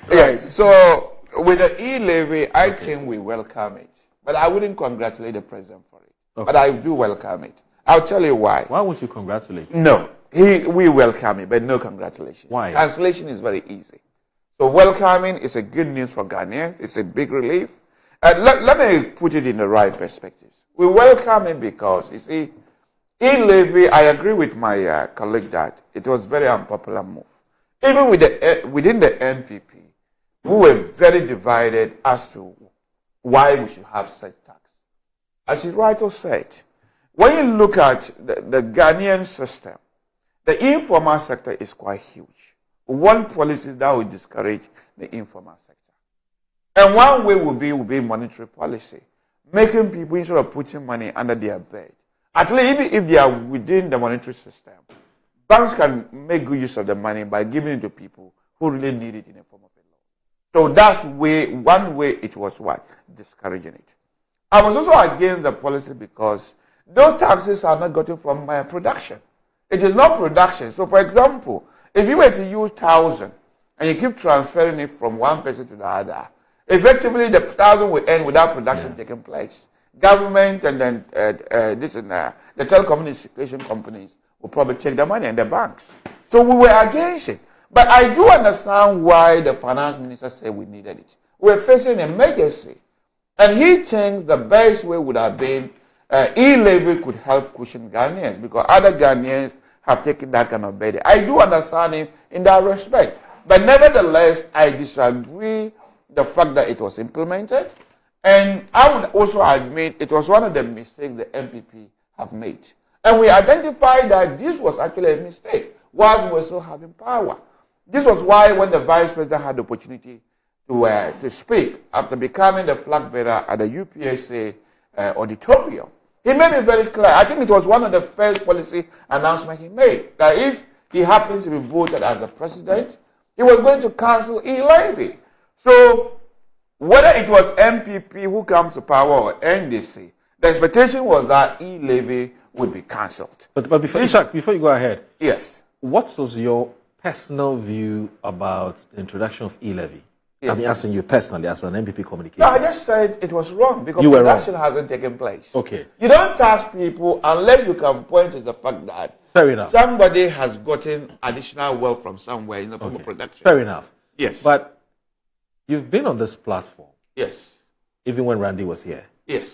Yes. So with the E-Levy, I think we welcome it. But I wouldn't congratulate the president for it. Okay. But I do welcome it. I'll tell you why. Why won't you congratulate him? No. We welcome it, but no congratulations. Why? Cancellation is very easy. So welcoming is a good news for Ghanaians. It's a big relief. Let me put it in the right perspective. We welcome it because, you see, E-Levy, I agree with my colleague that it was a very unpopular move. Even within the NPP, we were very divided as to why we should have such tax. As you rightly said, when you look at the Ghanaian system, the informal sector is quite huge. One policy that will discourage the informal sector. And one way will be monetary policy, making people, instead of putting money under their bed, at least even if they are within the monetary system, banks can make good use of the money by giving it to people who really need it in the form of a loan. So that's one way it was what? Discouraging it. I was also against the policy because those taxes are not gotten from production. It is not production. So, for example, if you were to use 1,000 and you keep transferring it from one person to the other, effectively the 1,000 will end without production taking place. Government and then the telecommunication companies will probably take the money and the banks. So we were against it. But I do understand why the finance minister said we needed it. We're facing an emergency. And he thinks the best way would have been E-Levy could help cushion Ghanaians because other Ghanaians have taken that kind of burden. I do understand him in that respect. But nevertheless, I disagree the fact that it was implemented. And I would also admit it was one of the mistakes the NPP have made. And we identified that this was actually a mistake while we were still having power. This was why when the vice president had the opportunity to speak after becoming the flag bearer at the UPSA auditorium, he made it very clear. I think it was one of the first policy announcements he made that if he happens to be voted as the president, he was going to cancel E-Levy. So whether it was NPP who comes to power or NDC, the expectation was that E-Levy would be cancelled. But before you go ahead, yes, what was your personal view about the introduction of E-Levy? Yes. I mean, asking you personally as an NPP communicator. No, I just said it was wrong because production hasn't taken place. Okay. You don't tax people unless you can point to the fact that fair enough. Somebody has gotten additional wealth from somewhere in the form of production. Fair enough. Yes. But you've been on this platform. Yes. Even when Randy was here. Yes.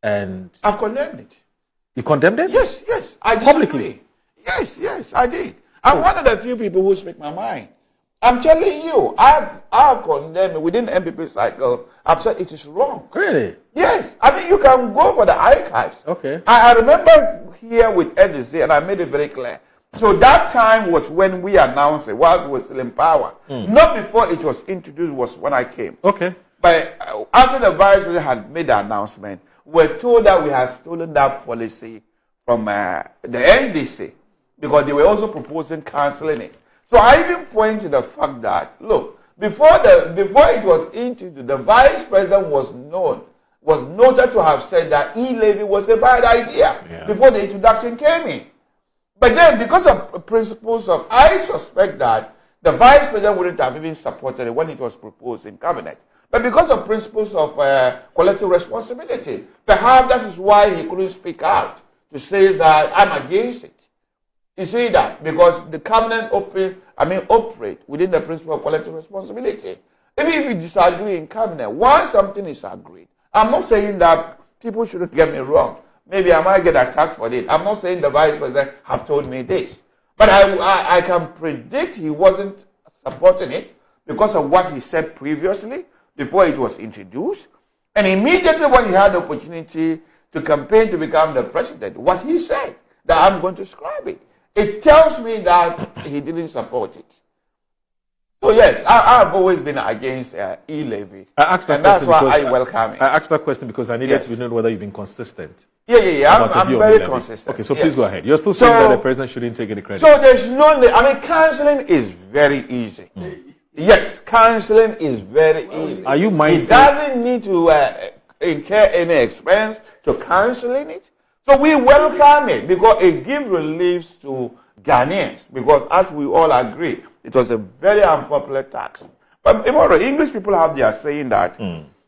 And I've condemned it. You condemned it? Yes. I publicly. Yes, I did. I'm one of the few people who speak my mind. I'm telling you, I've condemned it within the NPP cycle. I've said it is wrong. Really? Yes. I mean, you can go for the archives. Okay. I remember here with NDC, and I made it very clear. So that time was when we announced it while we were still in power. Not before it was introduced was when I came. Okay. But after the vice president had made the announcement, we were told that we had stolen that policy from the NDC because they were also proposing cancelling it. So I even point to the fact that, look, before it was introduced, the vice president was noted to have said that E-Levy was a bad idea before the introduction came in. But then, because of principles of, I suspect that the vice president wouldn't have even supported it when it was proposed in cabinet. But because of principles of collective responsibility, perhaps that is why he couldn't speak out to say that I'm against it. You see that? Because the cabinet operate within the principle of collective responsibility. Even if you disagree in cabinet, once something is agreed, I'm not saying that people shouldn't get me wrong. Maybe I might get attacked for it. I'm not saying the vice president have told me this. But I can predict he wasn't supporting it because of what he said previously before it was introduced. And immediately when he had the opportunity to campaign to become the president, what he said, that I'm going to describe it. It tells me that he didn't support it. So yes, I've always been against E-Levy. And that's why I welcome it. I asked that question because I needed to know whether you've been consistent. Yeah. I'm very consistent. Okay, so please go ahead. You're still saying that the president shouldn't take any credit. So there's cancelling is very easy. Yes, cancelling is very easy. Are you mindful? It doesn't need to incur any expense to cancelling it. So we welcome it because it gives relief to Ghanaians. Because as we all agree, it was a very unpopular tax. But English people have their saying that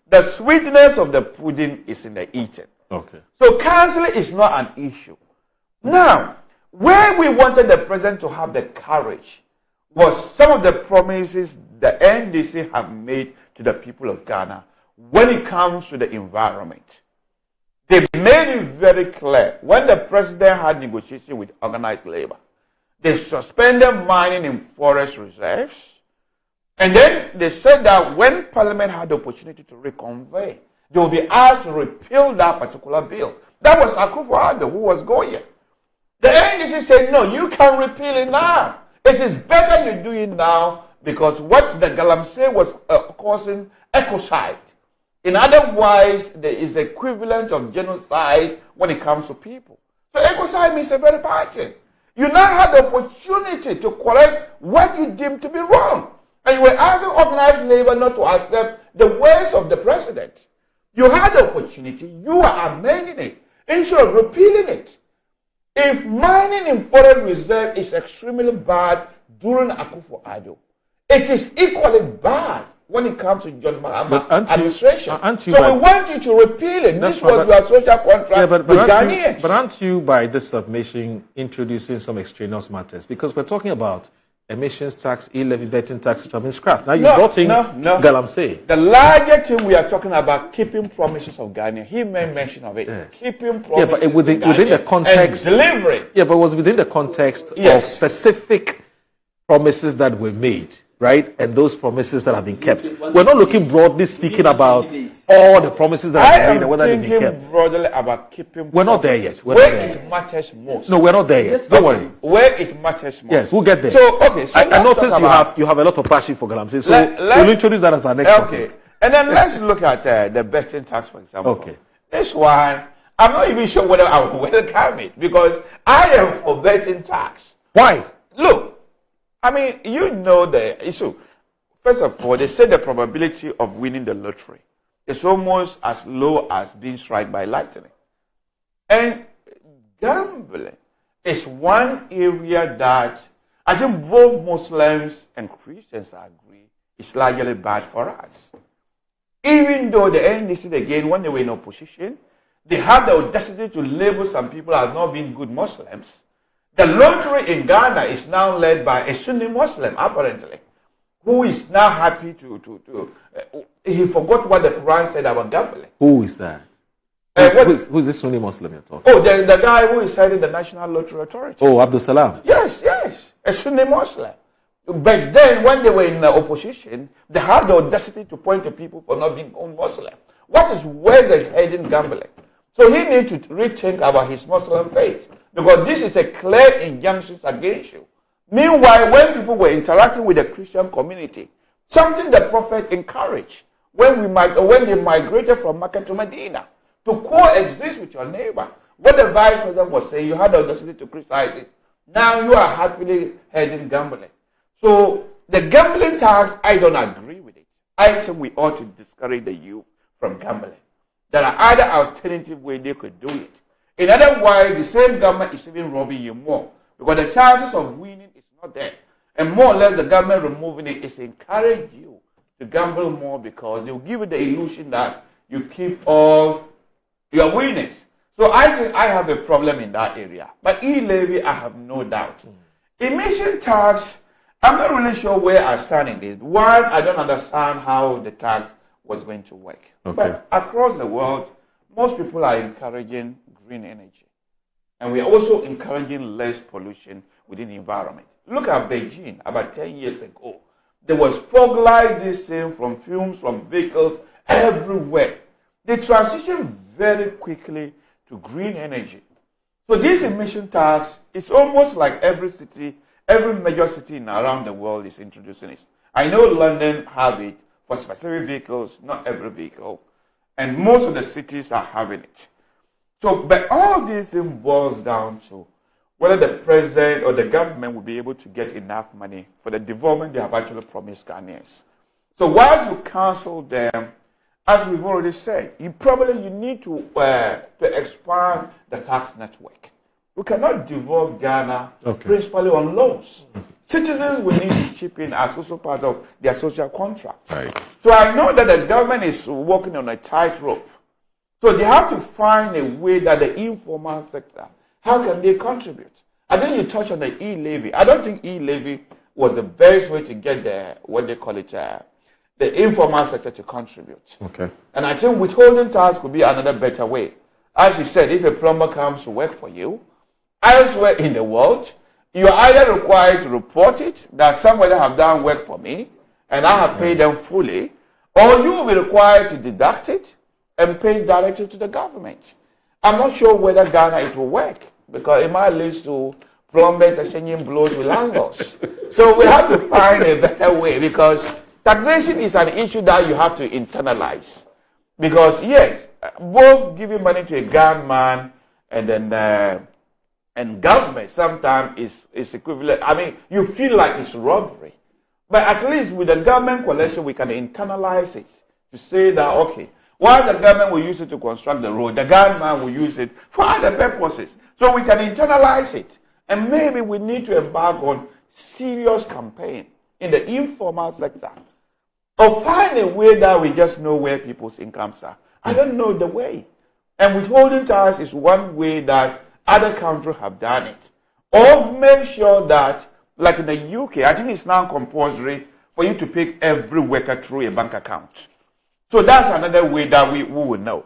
the sweetness of the pudding is in the eating. Okay. So cancelling is not an issue. Now, where we wanted the president to have the courage was some of the promises the NDC have made to the people of Ghana when it comes to the environment. They made it very clear when the president had negotiation with organized labor. They suspended mining in forest reserves. And then they said that when Parliament had the opportunity to reconvene, they will be asked to repeal that particular bill. That was Akufo-Addo who was going. The NDC said, no, you can repeal it now. It is better you do it now because what the Galamsey was causing ecocide. In other words, there is the equivalent of genocide when it comes to people. So ecocide means a very bad thing. You now have the opportunity to correct what you deem to be wrong. And you were asking organized labor not to accept the words of the president. You had the opportunity, you are amending it instead of repealing it. If mining in forest reserve is extremely bad during Akufo-Addo, it is equally bad when it comes to John Mahama administration. So we want you to repeal it. This was your social contract with Ghanaians. But aren't you, by this submission, introducing some extraneous matters? Because we're talking about emissions tax, E-Levy, betting tax, which have been scrapped. Now you brought in Galamsey. The larger thing we are talking about, keeping promises of Ghana. He made mention of it. Yeah. Keeping promises but within the context. And delivering. Yeah, but it was within the context of specific promises that were made, right? And those promises that have been kept. We're not looking broadly speaking about all the promises that have been made and whether they've been kept. Broadly about keeping We're not there yet. Where it matters most. No, we're not there yet. Don't worry. Where it matters most. Yes, we'll get there. So, okay. So I notice you have a lot of passion for Galamsey. So we'll introduce that as our next topic. And then let's look at the betting tax, for example. Okay. This one, I'm not even sure whether I will welcome it because I am for betting tax. Why? Look, I mean, you know the issue. First of all, they say the probability of winning the lottery is almost as low as being struck by lightning. And gambling is one area that I think both Muslims and Christians agree is largely bad for us. Even though the NDC, again, when they were in opposition, they had the audacity to label some people as not being good Muslims. The lottery in Ghana is now led by a Sunni Muslim, apparently, who is now happy he forgot what the Quran said about gambling. Who is that? Who's this Sunni Muslim you're talking? Oh, the guy who is heading the National Lottery Authority. Oh, Abdul Salam. Yes, a Sunni Muslim. But then when they were in the opposition, they had the audacity to point to people for not being own Muslim. What is where they're heading gambling? So he needs to rethink about his Muslim faith. Because this is a clear injunction against you. Meanwhile, when people were interacting with the Christian community, something the Prophet encouraged when they migrated from Mecca to Medina, to coexist with your neighbor. What the vice president was saying, you had the audacity to criticize it. Now you are happily heading gambling. So the gambling tax, I don't agree with it. I think we ought to discourage the youth from gambling. There are other alternative ways they could do it. In other words, the same government is even robbing you more because the chances of winning is not there. And more or less the government removing it is to encourage you to gamble more because they will give you the illusion that you keep all your winnings. So I think I have a problem in that area. But E-Levy, I have no doubt. Emission tax, I'm not really sure where I stand in this. One, I don't understand how the tax was going to work. Okay. But across the world, most people are encouraging green energy. And we are also encouraging less pollution within the environment. Look at Beijing about 10 years ago. There was fog like this thing from fumes from vehicles everywhere. They transitioned very quickly to green energy. So this emission tax is almost like every major city around the world is introducing it. I know London have it for specific vehicles, not every vehicle. And most of the cities are having it. So, but all this boils down to whether the president or the government will be able to get enough money for the development they have actually promised Ghanaians. So while you cancel them, as we've already said, you need to expand the tax network. We cannot develop Ghana principally on loans. Citizens will need to chip in as also part of their social contract. Right. So I know that the government is working on a tightrope. So they have to find a way that the informal sector, how can they contribute? I think you touched on the E-Levy. I don't think E-Levy was the best way to get the, what they call it, the informal sector to contribute. Okay. And I think withholding tax could be another better way. As you said, if a plumber comes to work for you, elsewhere in the world, you are either required to report it, that somebody have done work for me, and I have paid them fully, or you will be required to deduct it and pay directly to the government. I'm not sure whether Ghana it will work, because it might lead to plumbers exchanging blows with landlords. So we have to find a better way, because taxation is an issue that you have to internalize. Because yes, both giving money to a gunman and then and government sometimes is equivalent. I mean, you feel like it's robbery. But at least with the government collection, we can internalize it to say that, okay, while the government will use it to construct the road, the government will use it for other purposes. So we can internalize it. And maybe we need to embark on serious campaign in the informal sector, or find a way that we just know where people's incomes are. I don't know the way. And withholding tax is one way that other countries have done it. Or make sure that, like in the UK, I think it's now compulsory for you to pick every worker through a bank account. So that's another way that we will know.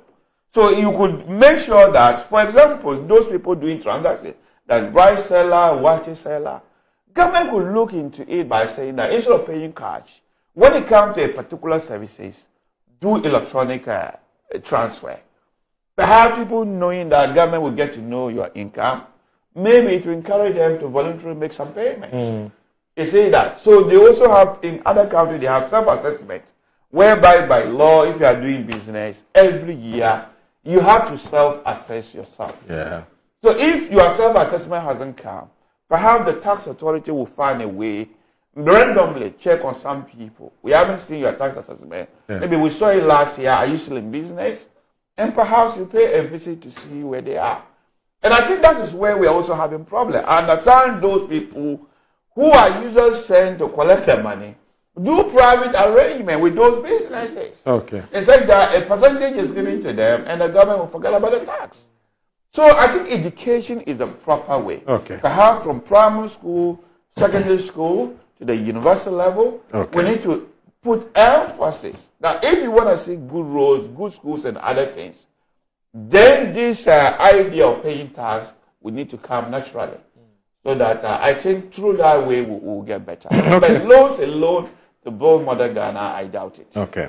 So you could make sure that, for example, those people doing transactions, that rice seller, water seller, government could look into it by saying that instead of paying cash, when it comes to a particular services, do electronic transfer. Perhaps people knowing that government will get to know your income, maybe it will encourage them to voluntarily make some payments. You see that? So they also have, in other countries, they have self-assessment, whereby by law, if you are doing business, every year, you have to self-assess yourself. Yeah. So if your self-assessment hasn't come, perhaps the tax authority will find a way, randomly check on some people. We haven't seen your tax assessment. Yeah. Maybe we saw it last year. Are you still in business? And perhaps you pay a visit to see where they are. And I think that is where we are also having problems. I understand those people who are usually sent to collect their money, do private arrangement with those businesses. Okay. It's like that a percentage is given to them and the government will forget about the tax. So I think education is the proper way. Okay. Perhaps from primary school, secondary school, to the university level, we need to put emphasis that if you want to see good roads, good schools, and other things, then this idea of paying tax will need to come naturally. So that I think through that way we'll get better. But loans alone to build modern Ghana, I doubt it. Okay.